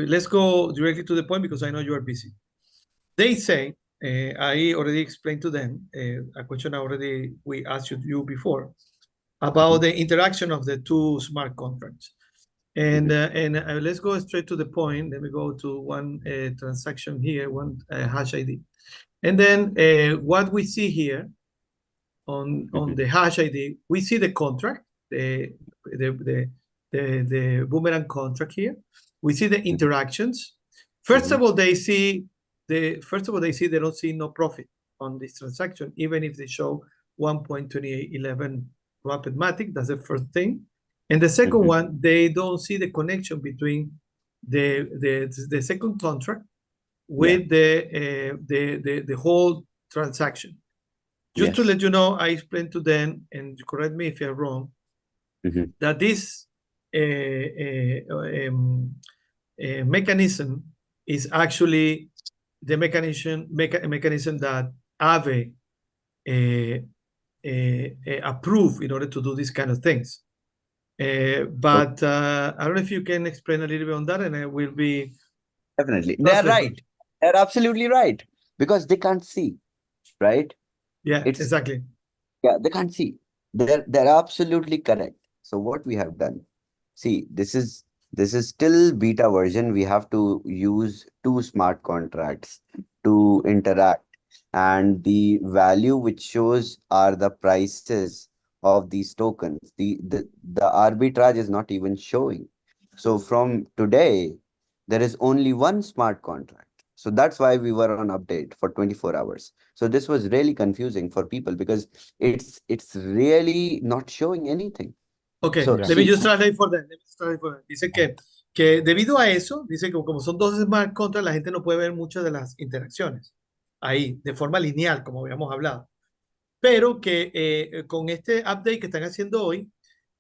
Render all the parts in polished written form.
let's go directly to the point because I know you are busy. They say, I already explained to them a question we asked you before about the interaction of the two smart contracts. And let's go straight to the point. Let me go to one transaction here, one hash ID. And then what we see here on the hash ID, we see the contract, the boomerang contract here. We see the interactions. First of all, they don't see no profit on this transaction, even if they show 1.2811 rapid matic. That's the first thing. And the second one, they don't see the connection between the second contract with the whole transaction. Just to let you know, I explained to them, and correct me if I'm wrong, that this mechanism is actually the mechanism that AVE approved in order to do these kind of things. But I don't know if you can explain a little bit on that, and I will be... Definitely. They're right. They're absolutely right. Because they can't see, right? Yeah, exactly. Yeah, they can't see. They're absolutely correct. So what we have done, see, this is still beta version. We have to use two smart contracts to interact, and the value which shows are the prices of these tokens. The arbitrage is not even showing. So from today, there is only one smart contract. So that's why we were on update for 24 hours. So this was really confusing for people because it's really not showing anything. Okay, so, let me just translate for them. Dice que debido a eso, dice que como son dos smart contracts, la gente no puede ver muchas de las interacciones ahí, de forma lineal, como habíamos hablado. Pero que con este update que están haciendo hoy,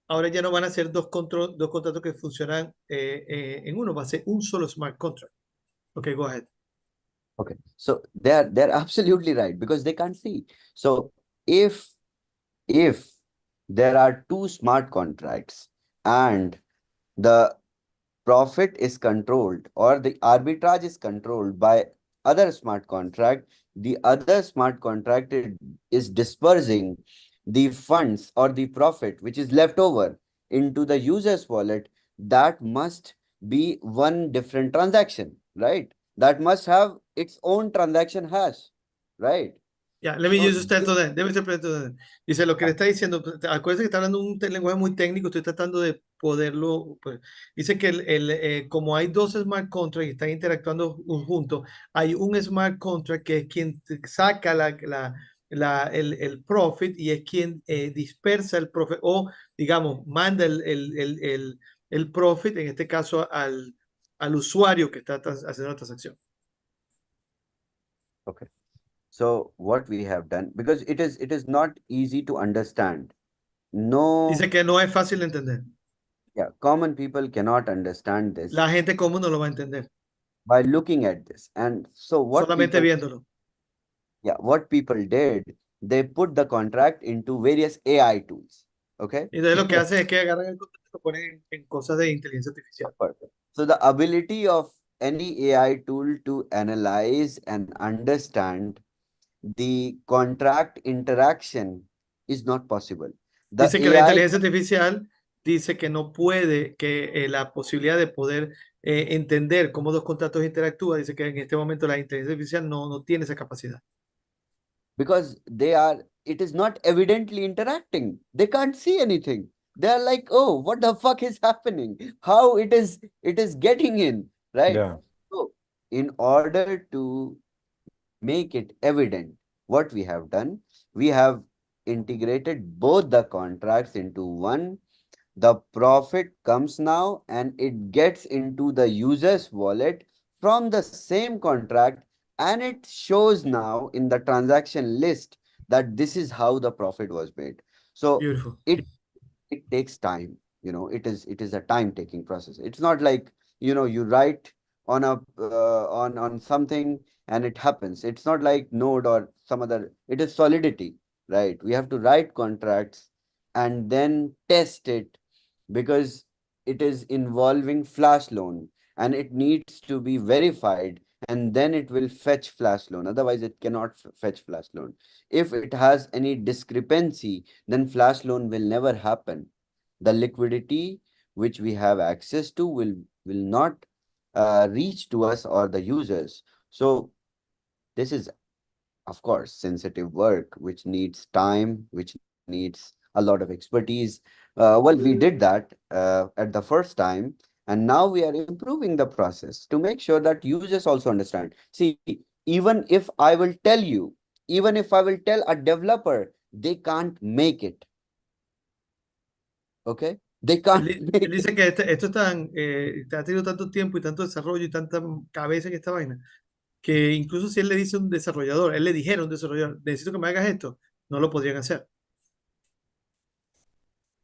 ahora ya no van a ser dos contratos que funcionan en uno, va a ser un solo smart contract. Okay, go ahead. Okay, so they're absolutely right because they can't see. So if there are two smart contracts and the profit is controlled or the arbitrage is controlled by other smart contract, the other smart contract is dispersing the funds or the profit which is left over into the user's wallet, that must be one different transaction, right? That must have its own transaction hash, right? Yeah, let me just tell to them. Dice, lo que le está diciendo, acuérdense que está hablando un lenguaje muy técnico, estoy tratando de poderlo, pues, dice que como hay dos smart contracts y están interactuando juntos, hay un smart contract que es quien saca el profit y es quien dispersa el profit o, digamos, manda el profit, en este caso, al usuario que está haciendo la transacción. Okay. So what we have done, because it is not easy to understand. No. Dice que no es fácil de entender. Yeah, common people cannot understand this. La gente común no lo va a entender. By looking at this. And so what solamente viéndolo. Yeah, what people did, they put the contract into various AI tools. Okay. Y entonces lo que hace es que agarran el contrato y lo ponen en cosas de inteligencia artificial. So the ability of any AI tool to analyze and understand the contract interaction is not possible. Dice que la inteligencia artificial dice que no puede, que la posibilidad de poder entender cómo dos contratos interactúan, dice que en este momento la inteligencia artificial no tiene esa capacidad. Because it is not evidently interacting. They can't see anything. They are like, oh, what the fuck is happening? How it is getting in, right? Yeah. So in order to make it evident, what we have done, we have integrated both the contracts into one. The profit comes now and it gets into the user's wallet from the same contract, and it shows now in the transaction list that this is how the profit was made. So beautiful. It takes time. It is a time-taking process. It's not like, you write on a on something and it happens. It's not like Node or some other. It is Solidity, right? We have to write contracts and then test it, because it is involving flash loan and it needs to be verified, and then it will fetch flash loan. Otherwise, it cannot fetch flash loan. If it has any discrepancy, then flash loan will never happen. The liquidity which we have access to will not reach to us or the users. So this is, of course, sensitive work which needs time, which needs a lot of expertise. Well, we did that at the first time, and now we are improving the process to make sure that users also understand. See, even if I will tell you, even if I will tell a developer, they can't make it. Okay? They can't Él make it. dice que esto ha tenido tanto tiempo y tanto desarrollo y tanta cabeza en esta vaina, que incluso si él le dice a un desarrollador, él le dijera a un desarrollador, necesito que me hagas esto, no lo podrían hacer.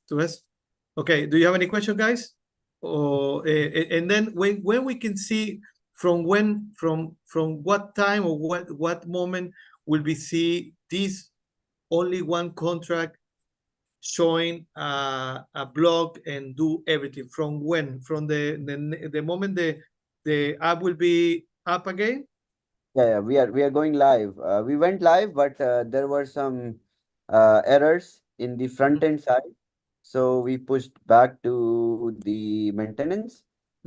¿Tú ves? Okay, do you have any question, guys? Or, and then when we can see from what time or what moment will we see this only one contract showing a blog and do everything? From when? From the moment the app will be up again? Yeah, we are going live. We went live, but there were some errors in the front end side. So we pushed back to the maintenance,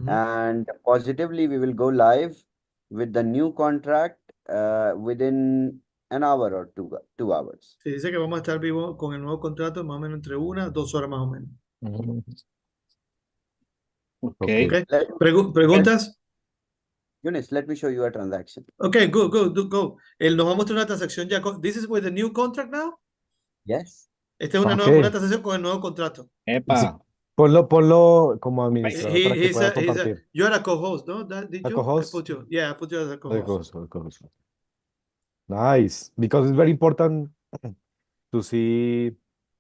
and positively we will go live with the new contract within an hour or 2 hours. Se dice que vamos a estar vivos con el nuevo contrato más o menos entre 1 a 2 horas más o menos. Okay. Okay. Let, ¿Preguntas? Eunice, let me show you a transaction. Okay, good. Él nos va a mostrar una transacción ya. This is with the new contract now. Yes. Esta es una Okay. transacción con el nuevo contrato. Sí, Epa. ponlo como administrador para que pueda compartir. You are a co-host, no? Did A you? co-host? I put you. Yeah, I put you as a A co-host. co-host. Nice, because it's very important to see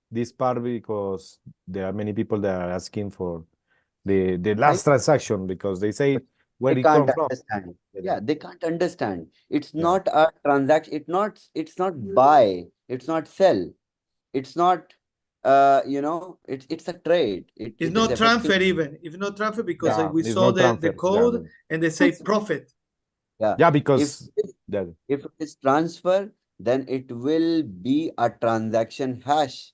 this part, because there are many people that are asking for the last transaction, because they say where They it can't come from. understand. Yeah, they can't understand. It's Yeah. not a transaction. It's not buy. It's not sell. It's not it's a trade. It's It is not transfer effective. even. It's not transfer because Yeah, we it's saw not the transfer. code and they say profit. Yeah. Yeah, If because if it is transfer, then it will be a transaction hash,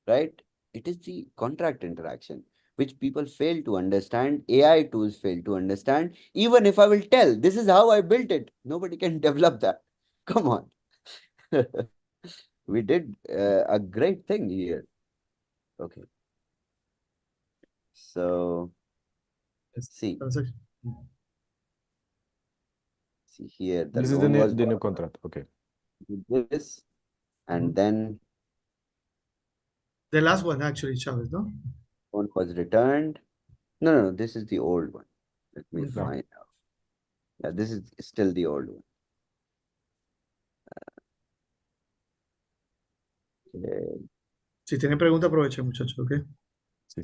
right? It is the contract interaction, which people fail to understand. AI tools fail to understand. Even if I will tell, this is how I built it, nobody can develop that. Come on. We did a great thing here. Okay. So, see here, the this is the loan was new contract. Okay. this, and then the last one actually, Chavez, no? loan was returned. No, this is the old one. Let me Okay. find out. Yeah, this is still the old one. Okay. Si tienen pregunta, aprovechen, muchachos, ¿ok? Sí.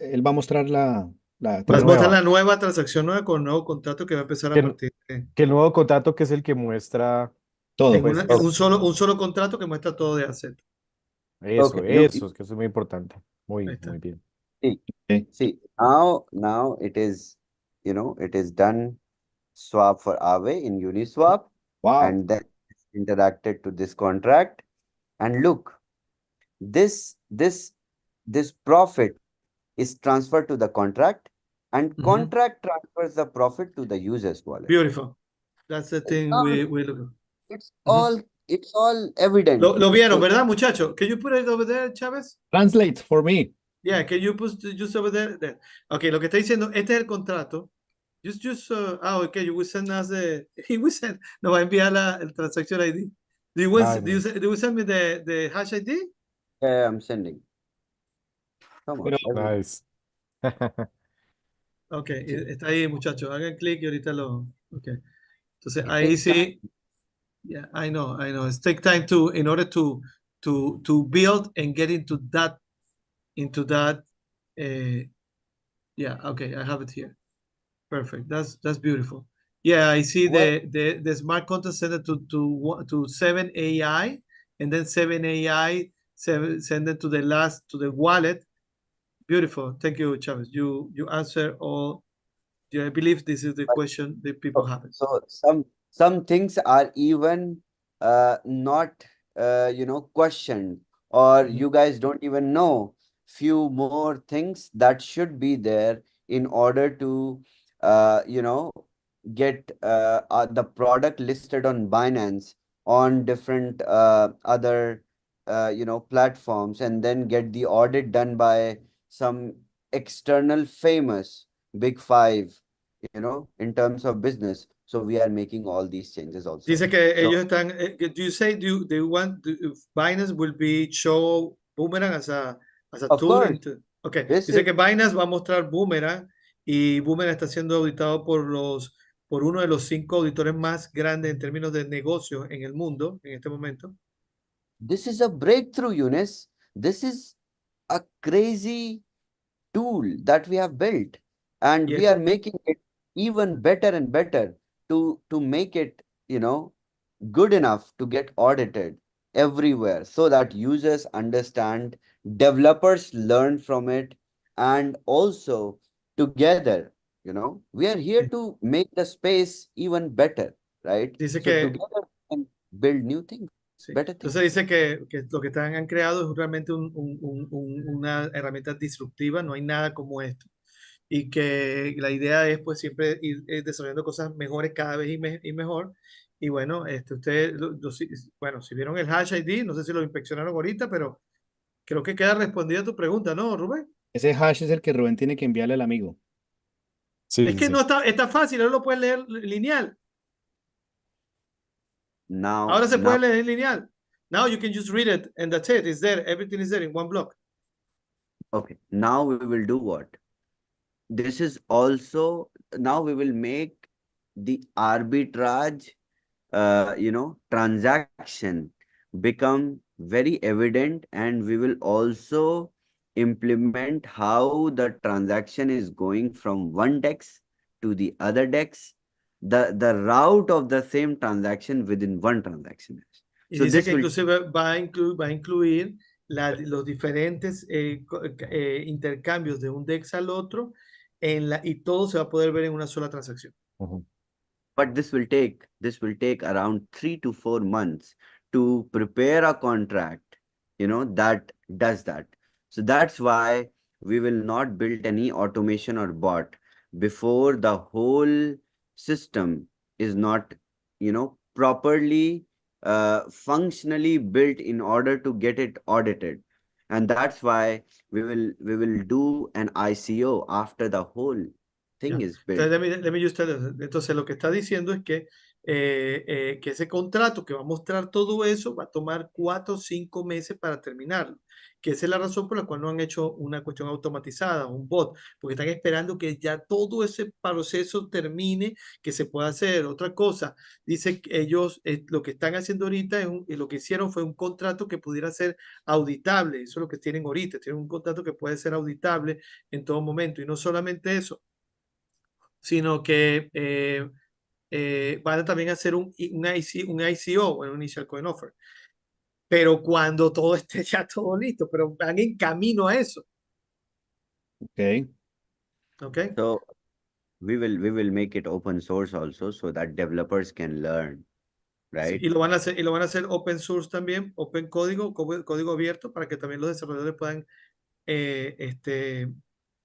Él va a mostrar la Vas a nueva. mostrar la nueva transacción nueva con el nuevo contrato que va a empezar a partir de... Que el nuevo contrato, que es el que muestra todo. En pues, un solo contrato que muestra todo de asset. eso, Okay, look, es que eso es muy importante. Muy bien. see, now it is, it is done swap for Aave in Uniswap, Wow. and then it's interacted to this contract. And look, this profit is transferred to the contract, and contract transfers the profit to the user's wallet. Beautiful. That's the thing we look at. It's all evident. Lo vieron, ¿verdad, muchachos? Can you put it over there, Chávez? Translate for me. Yeah, can you put just over there? Okay, lo que está diciendo, este es el contrato. Okay, you will send us he will send, nos va a enviar el transaction ID. Do you send me the hash ID? Yeah, I'm sending. Come on. Nice. Okay, está ahí, muchachos. Hagan clic y ahorita lo. Okay. Entonces, It ahí takes sí. Yeah, I know. It's take time in order to build and get into that. Yeah, okay, I have it here. Perfect. That's beautiful. Yeah, I see the smart contract set to 7 AI, and then 7 AI send it to the wallet. Beautiful. Thank you, Chavez. You answer all. I believe this is the But question that people have. so some things are even not questioned, or you guys don't even know few more things that should be there in order to get the product listed on Binance, on different other platforms, and then get the audit done by some external famous big five, in terms of business. So we are making all these changes also. Dice que So ellos están. Do you say they want Binance will be show Boomerang as a of tool course, into? Okay. this Dice is que Binance va a mostrar Boomerang y Boomerang está siendo auditado por uno de los 5 auditores más grandes en términos de negocios en el mundo en este momento. this is a breakthrough, Eunice. This is a crazy tool that we have built, and Y we are making it even better and better to make it, good enough to get audited everywhere, so that users understand, developers learn from it, and also together, we are here to make the space even better, right? Dice So que together we can build new things, sí. better things. Entonces dice que lo que han creado es realmente una herramienta disruptiva, no hay nada como esto. Y que la idea es pues siempre ir desarrollando cosas mejores cada vez y mejor. Y bueno, ustedes, bueno, si vieron el Hash ID, no sé si lo inspeccionaron ahorita, pero creo que queda respondida tu pregunta, ¿no, Rubén? Ese hash es el que Rubén tiene que enviarle al amigo. Sí, Es sí, que sí. no está fácil, ahora lo puedes leer lineal. Ahora se Now puede leer lineal. Now you can just read it and that's it. It's there. Everything is there in one block. Okay, now we will do what? This is also, now we will make the arbitrage, transaction become very evident, and we will also implement how the transaction is going from one DEX to the other DEX, the route of the same transaction within one transaction. Y So dice this que will, inclusive va a incluir los diferentes intercambios de un DEX al otro y todo se va a poder ver en una sola transacción. Ujú. but this will take around 3 to 4 months to prepare a contract, that does that. So that's why we will not build any automation or bot before the whole system is not, properly functionally built in order to get it audited. And that's why we will do an ICO after the whole thing Ya. is built. Entonces, let me just tell you. Entonces, lo que está diciendo es que ese contrato que va a mostrar todo eso va a tomar 4 o 5 meses para terminarlo. Que esa es la razón por la cual no han hecho una cuestión automatizada, un bot, porque están esperando que ya todo ese proceso termine, que se pueda hacer. Otra cosa, dice que ellos lo que están haciendo ahorita lo que hicieron fue un contrato que pudiera ser auditable. Eso es lo que tienen ahorita. Tienen un contrato que puede ser auditable en todo momento. Y no solamente eso, sino que van a también hacer un ICO, un Initial Coin Offer. Pero cuando todo esté ya todo listo, pero van en camino a eso. Ok. ¿Ok? So we will make it open source also, so that developers can learn, Sí, right? y lo van a hacer open source también, open código abierto, para que también los desarrolladores puedan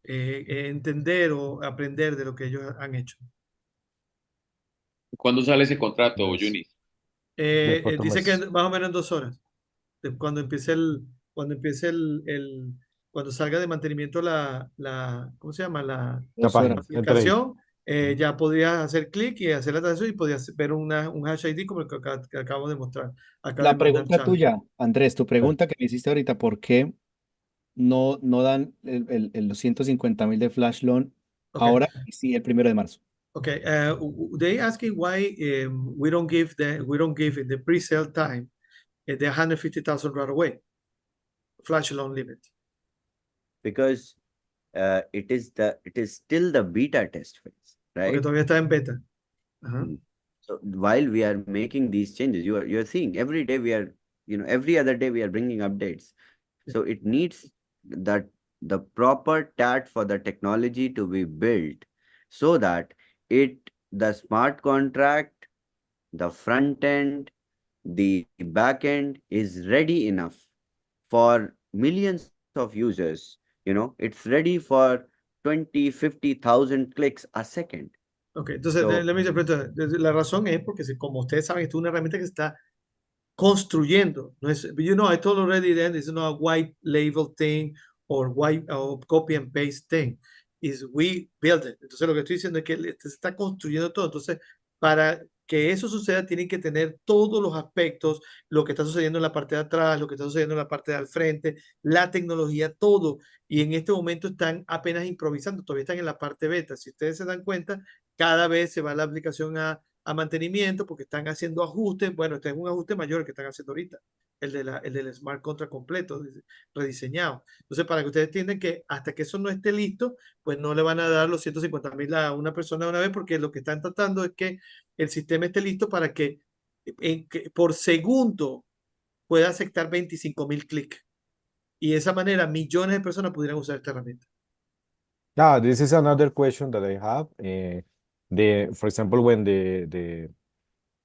entender o aprender de lo que ellos han hecho. ¿Cuándo sale ese contrato, Nice. Juni? De cuatro Dice que meses. más o menos en 2 horas. Cuando empiece cuando salga de mantenimiento ¿cómo se llama? La 2 horas. Entre ahí. aplicación, ya podrías hacer clic y hacer la transacción y podrías ver un hash ID como el que acabo de mostrar. Acaba de La mandar pregunta Chávez. tuya, Andrés, tu pregunta que me hiciste ahorita, ¿por qué no dan los 150.000 de Flash Loan Okay. ahora y sí el 1 de marzo? Okay. They asking why we don't give in the pre-sale time the 150,000 right away flash loan limit. Because it is still the beta test phase, Porque right? todavía está en beta. Ajá. So while we are making these changes, you're seeing every day we are every other day we are bringing updates. So it needs that the proper TAT for the technology to be built so that the smart contract, the front end, the back end is ready enough for millions of users. It's ready for 20, 50,000 clicks a second. Ok, entonces, So, let me interpret. La razón es porque, como ustedes saben, esto es una herramienta que se está construyendo. No es, I told already that it's not a white label thing or white or copy and paste thing. Is we build it. Entonces, lo que estoy diciendo es que se está construyendo todo. Entonces, para que eso suceda, tienen que tener todos los aspectos, lo que está sucediendo en la parte de atrás, lo que está sucediendo en la parte de al frente, la tecnología, todo. Y en este momento están apenas improvisando, todavía están en la parte beta. Si ustedes se dan cuenta, cada vez se va la aplicación a mantenimiento porque están haciendo ajustes. Bueno, este es un ajuste mayor que están haciendo ahorita, el del smart contract completo, rediseñado. Entonces, para que ustedes entiendan que hasta que eso no esté listo, pues no le van a dar los 150,000 a una persona de una vez, porque lo que están tratando es que el sistema esté listo para que por segundo pueda aceptar 25,000 clics. Y de esa manera millones de personas pudieran usar esta herramienta. This is another question that I have. For example, when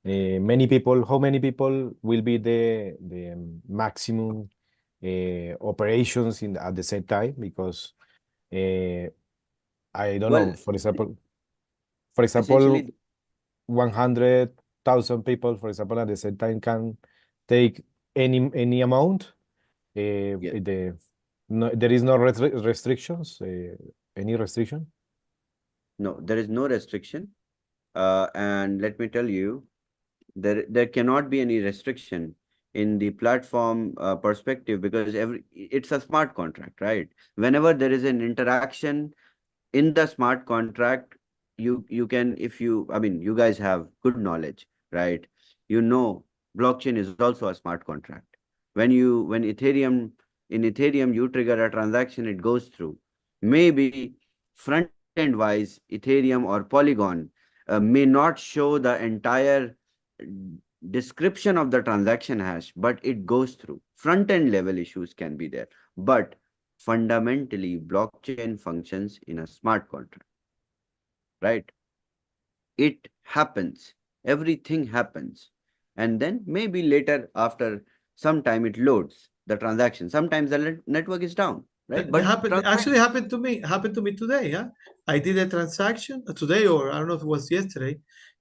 many people, how many people will be the maximum operations at the same time? Because I don't know. well, For example, essentially, 100,000 people, for example, at the same time can take any amount. yeah. There is no restrictions. Any restriction? No, there is no restriction. And let me tell you, there cannot be any restriction in the platform perspective, because it's a smart contract, right? Whenever there is an interaction in the smart contract, you can, you guys have good knowledge, right? Blockchain is also a smart contract. In Ethereum you trigger a transaction, it goes through. Maybe front end wise, Ethereum or Polygon may not show the entire description of the transaction hash, but it goes through. Front end level issues can be there, but fundamentally blockchain functions in a smart contract, right? It happens, everything happens, and then maybe later, after some time, it loads the transaction. Sometimes the network is down, right? But Actually happened to me today. Yeah, I did a transaction today, or I don't know if it was yesterday.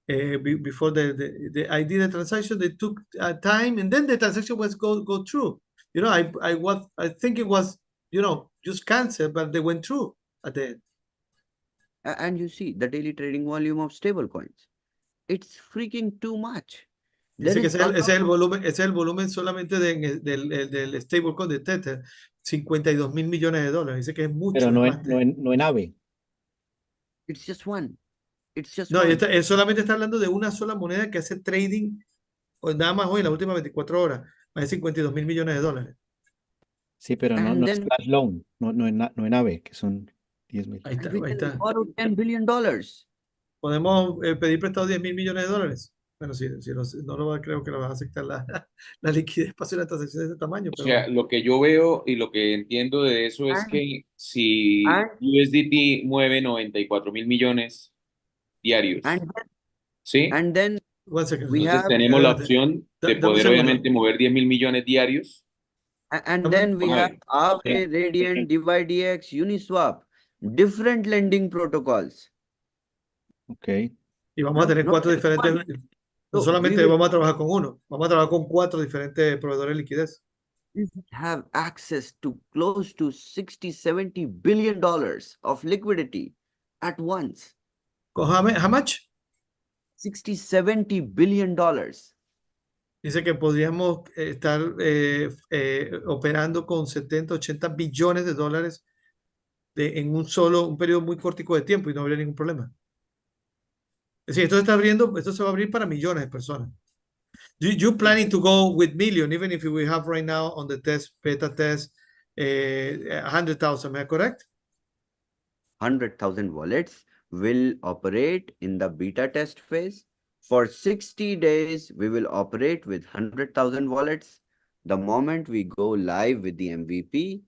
Before I did a transaction, they took time, and then the transaction was go through. I think it was just canceled, but they went through at the end. and you see the daily trading volume of stable coins, it's freaking too much. Dice There que is ese es el volumen, ese es el volumen solamente del stablecoin de Tether, 52,000 millones de dólares. Dice que es mucho. Pero no más en AVE. It's just one. It's just No, one. él solamente está hablando de una sola moneda que hace trading, nada más hoy, en las últimas 24 horas, más de 52,000 millones de dólares. Sí, pero no And es then flash loan, no en AVE, que son 10,000. Ahí está, we ahí can está. borrow $10 billion. ¿Podemos pedir prestado 10,000 millones de dólares? Bueno, si no creo que lo va a aceptar la liquidez para hacer una transacción de ese tamaño. O Pero sea, lo que yo veo y lo que entiendo de eso es And- que si and- USDT mueve 94,000 millones diarios, And ¿sí? and then one second. we Entonces have tenemos la opción de Dame un poder segundo. obviamente mover 10,000 millones diarios. and Dame- then we Vamos a have ver. Aave, Radiant, DivideX, Uniswap, different lending protocols. Ok. Y vamos a tener No 4 just diferentes. one. No So solamente we will vamos a trabajar con uno, vamos a trabajar con 4 diferentes proveedores de liquidez. have access to close to 60-70 billion dollars of liquidity at once. How much? 60-70 billion dollars. Dice que podríamos estar operando con 70-80 billones de dólares en un periodo muy cortico de tiempo y no habría ningún problema. Es decir, esto se va a abrir para millones de personas. You planning to go with million, even if we have right now on the beta test, 100,000, am I correct? 100,000 wallets will operate in the beta test phase. For 60 days, we will operate with 100,000 wallets. The moment we go live with the MVP,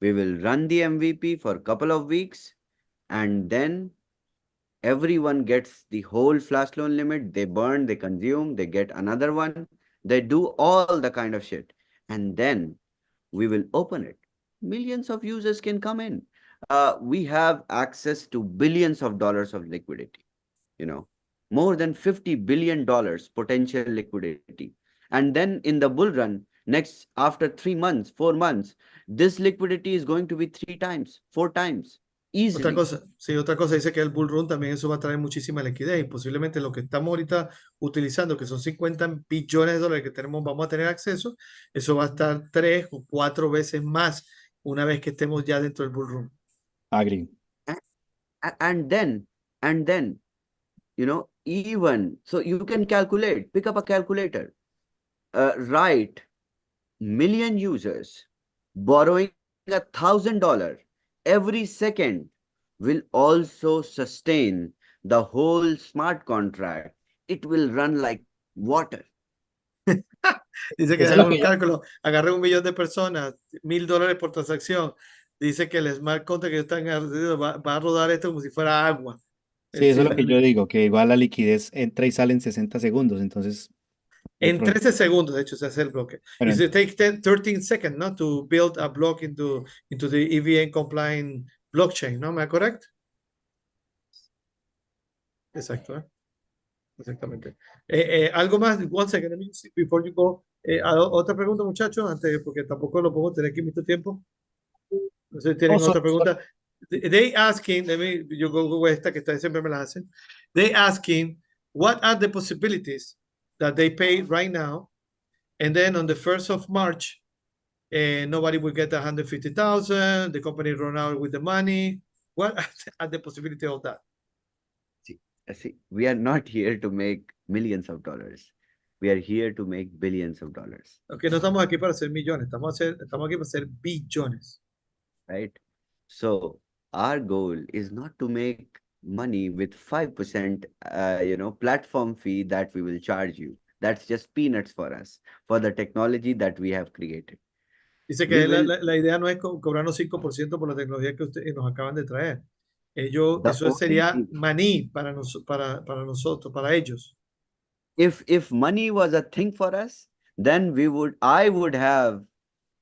we will run the MVP for a couple of weeks, and then everyone gets the whole flash loan limit. They burn, they consume, they get another one. They do all the kind of shit. And then we will open it. Millions of users can come in. We have access to billions of dollars of liquidity, more than $50 billion potential liquidity. And then in the bull run, after 3 months, 4 months, this liquidity is going to be 3 times, 4 times, Otra easily. cosa, sí, otra cosa dice que el bull run también eso va a traer muchísima liquidez y posiblemente lo que estamos ahorita utilizando, que son 50 billones de dólares que tenemos, vamos a tener acceso, eso va a estar 3 o 4 veces más una vez que estemos ya dentro del bull run. Agree. And then, even, so you can calculate, pick up a calculator, write million users borrowing $1,000 every second will also sustain the whole smart contract. It will run like water. Dice que Eso es haga lo un que yo, cálculo, agarre 1 millón de personas, $1,000 por transacción. Dice que el smart contract que están va a rodar esto como si fuera agua. Es sí, eso es decir, lo que yo digo, que igual la liquidez entra y sale en 60 segundos, entonces no hay en problema. 13 segundos, de hecho, se hace el bloque. Bueno, It takes 13 seconds, ¿no? To build a block into the EVM compliant blockchain, ¿no? ¿Me es correcto? Exacto, ¿eh? Exactamente. Algo más, one second, let me see before you go. Otra pregunta, muchachos, antes, porque tampoco lo podemos tener aquí mucho tiempo. No sé si no, tienen otra pregunta. They asking, let me, yo go esta que siempre me la hacen. They asking, what are the possibilities that they pay right now? And then on the 1st of March, nobody will get 150,000. The company run out with the money. What are the possibility of that? See, we are not here to make millions of dollars. We are here to make billions of dollars. Okay, no estamos aquí para hacer millones, estamos aquí para hacer billones. Right? So our goal is not to make money with 5%, platform fee that we will charge you. That's just peanuts for us, for the technology that we have created. Dice We que will, la idea no es cobrarnos 5% por la tecnología que ustedes nos acaban de traer. the Eso sería only, maní para nosotros, para ellos. if money was a thing for us, then I would have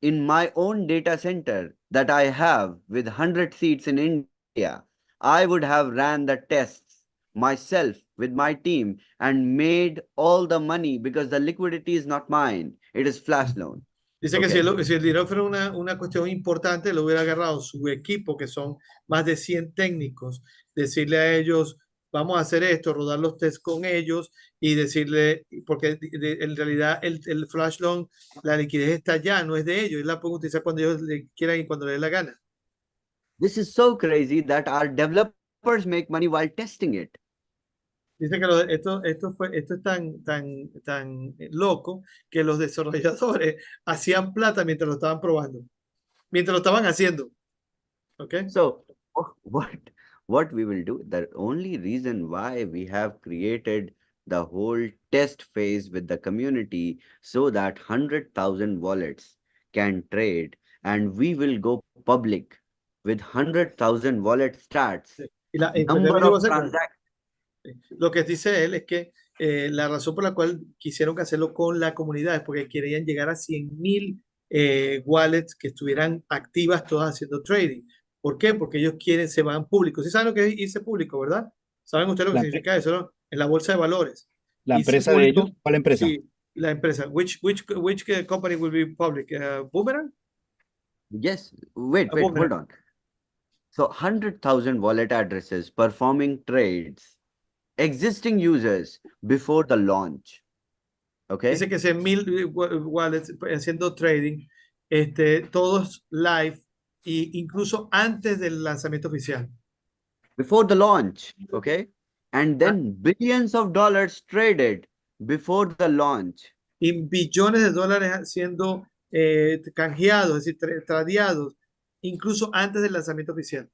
in my own data center that I have with 100 seats in India, I would have ran the tests myself with my team and made all the money because the liquidity is not mine. It is flash loan. Dice que Okay. si el dinero fuera una cuestión importante, lo hubiera agarrado su equipo, que son más de 100 técnicos, decirle a ellos, vamos a hacer esto, rodar los tests con ellos y decirle, porque en realidad el flash loan, la liquidez está allá, no es de ellos, él la pueden utilizar cuando ellos le quieran y cuando les dé la gana. This is so crazy that our developers make money while testing it. Dice que esto es tan loco que los desarrolladores hacían plata mientras lo estaban probando, mientras lo estaban haciendo. ¿Ok? So what we will do, the only reason why we have created the whole test phase with the community so that 100,000 wallets can trade and we will go public with 100,000 wallet stats, Pues, number of transactions. lo que dice él es que la razón por la cual quisieron hacerlo con la comunidad es porque querían llegar a 100,000 wallets que estuvieran activas todas haciendo trading. ¿Por qué? Porque ellos se van públicos. ¿Sí saben lo que es irse público, verdad? ¿Saben ustedes lo que La, significa eso, no? En la bolsa de valores. la Irse empresa de ellos, público, ¿cuál empresa? sí, la empresa. Which company will be public? Boomerang? Yes, wait, hold Boomerang. on. So 100,000 wallet addresses performing trades, existing users before the launch. Okay. Dice que 100,000 wallets haciendo trading, todos live, e incluso antes del lanzamiento oficial. Before the launch, okay? And then billions of dollars traded before the launch. Y billones de dólares siendo canjeados, es decir, tradeados, incluso antes del lanzamiento oficial.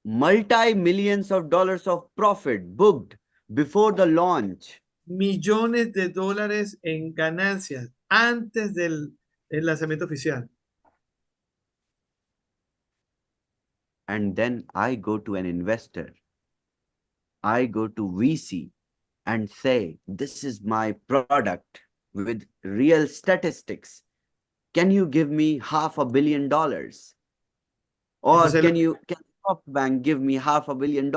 Multi-millions of dollars of profit booked before the launch. millones de dólares en ganancias antes del lanzamiento oficial. And then I go to an investor. I go to VC and say, this is my product with real statistics. Can you give me $500 million? Or Entonces, can SoftBank give me $500 million?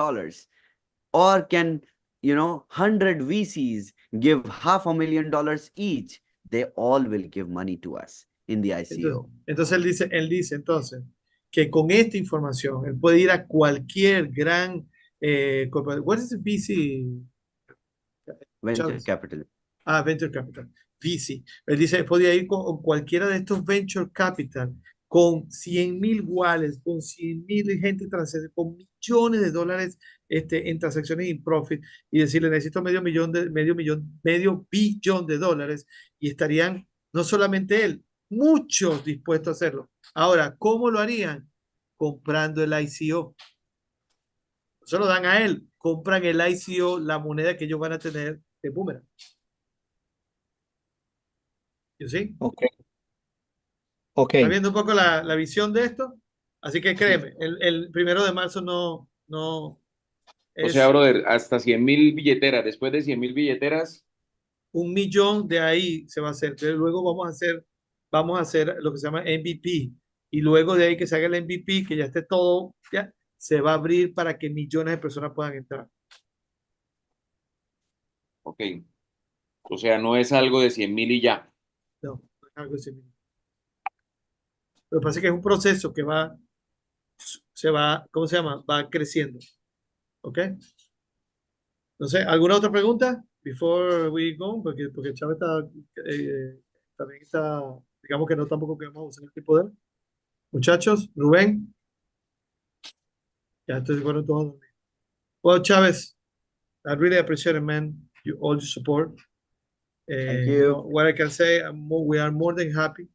Or can, 100 VCs give $500,000 each? They all will give money to us in the ICO. Entonces él dice entonces que con esta información él puede ir a cualquier gran what is VC? Venture Chavez. capital. Venture Capital, VC. Él dice, podía ir con cualquiera de estos Venture Capital con 100,000 wallets, con 100,000 gente, con millones de dólares en transacciones y profit, y decirle, necesito medio billón de dólares, y estarían, no solamente él, muchos dispuestos a hacerlo. Ahora, ¿cómo lo harían? Comprando el ICO. No se lo dan a él, compran el ICO, la moneda que ellos van a tener de Boomerang. ¿Yo sí? Ok. ¿Está viendo un poco la visión de esto? Así que créeme, el 1 de marzo no O es sea, brother, hasta 100.000 billeteras. Después de 100.000 billeteras, 1 millón de ahí se va a hacer. Pero luego vamos a hacer lo que se llama MVP. Y luego de ahí que se haga el MVP, que ya esté todo, ya, se va a abrir para que millones de personas puedan entrar. ok. O sea, no es algo de 100.000 y ya. No, no es algo así. Lo que pasa es que es un proceso que ¿cómo se llama? Va creciendo. ¿Ok? No sé, ¿alguna otra pregunta? Before we go, porque Chávez también está, digamos que no tampoco queremos usar el tipo de él. Muchachos, Rubén, ya estoy bueno todos. Well, Chávez, I really appreciate it, man. All your support. Thank You know, you. what I can say, we are more than happy